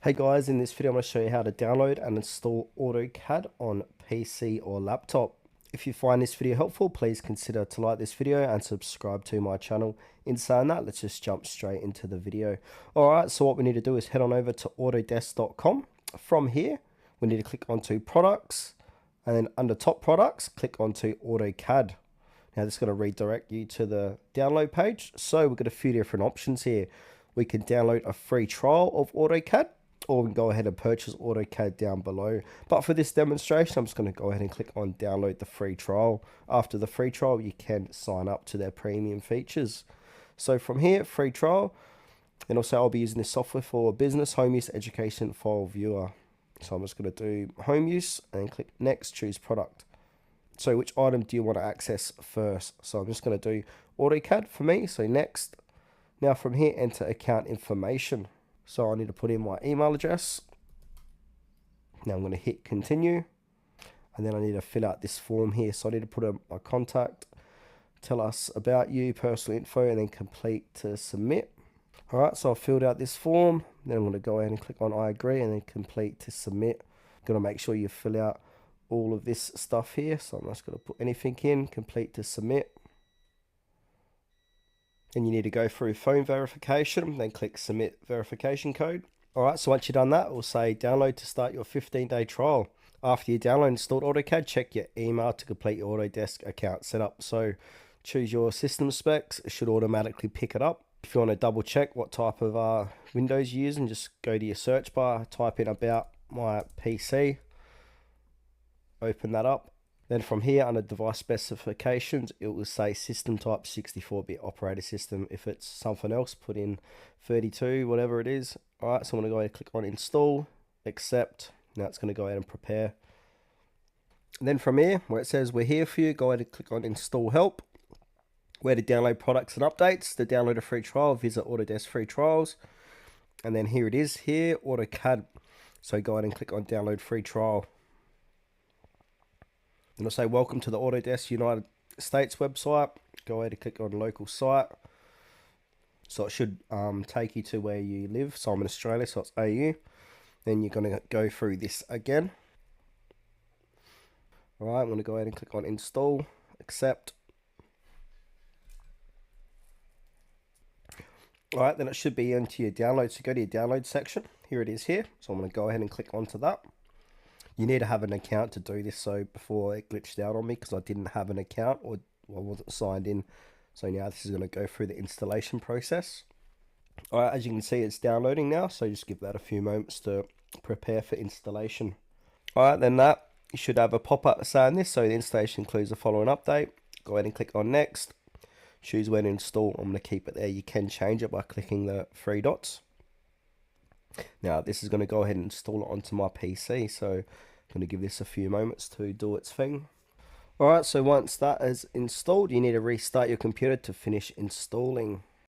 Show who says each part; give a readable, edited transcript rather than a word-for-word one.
Speaker 1: Hey guys, in this video I'm going to show you how to download and install AutoCAD on PC or laptop. If you find this video helpful, please consider to like this video and subscribe to my channel. In saying that, let's just jump straight into the video. Alright, so what we need to do is head on over to autodesk.com. From here, we need to click onto products, and then under top products, click onto AutoCAD. Now this is going to redirect you to the download page. So we've got a few different options here. We can download a free trial of AutoCAD, or we can go ahead and purchase AutoCAD down below. But for this demonstration, I'm just going to go ahead and click on download the free trial. After the free trial, you can sign up to their premium features. So from here, free trial, and also I'll be using this software for business, home use, education, file viewer. So I'm just going to do home use and click next, choose product. So which item do you want to access first? So I'm just going to do AutoCAD for me, so next. Now from here, enter account information. So I need to put in my email address. Now I'm going to hit continue. And then I need to fill out this form here. So I need to put in my contact, tell us about you, personal info, and then complete to submit. All right, so I've filled out this form. Then I'm going to go ahead and click on I agree and then complete to submit. I'm going to make sure you fill out all of this stuff here. So I'm just going to put anything in, complete to submit. And you need to go through phone verification, then click submit verification code. Alright, so once you've done that, we'll say download to start your 15-day trial. After you download and installed AutoCAD, check your email to complete your Autodesk account setup. So choose your system specs, it should automatically pick it up. If you want to double check what type of Windows you're using, just go to your search bar, type in about my PC, open that up. Then from here, under device specifications, it will say system type 64-bit operating system. If it's something else, put in 32, whatever it is. All right, so I'm going to go ahead and click on install, accept. Now it's going to go ahead and prepare. And then from here, where it says we're here for you, go ahead and click on install help. Where to download products and updates. To download a free trial, visit Autodesk free trials. And then here it is here, AutoCAD. So go ahead and click on download free trial. And it'll say welcome to the Autodesk United States website. Go ahead and click on local site. So it should take you to where you live. So I'm in Australia, so it's AU. Then you're going to go through this again. Alright, I'm going to go ahead and click on install, accept. Alright, then it should be into your download. So go to your download section. Here it is here. So I'm going to go ahead and click onto that. You need to have an account to do this, so before it glitched out on me because I didn't have an account or I wasn't signed in. So now this is going to go through the installation process. Alright, as you can see, it's downloading now, so just give that a few moments to prepare for installation. Alright, then that, you should have a pop-up saying this, so the installation includes the following update. Go ahead and click on next. Choose when to install. I'm going to keep it there. You can change it by clicking the three dots. Now this is going to go ahead and install it onto my PC, so I'm going to give this a few moments to do its thing. Alright, so once that is installed, you need to restart your computer to finish installing.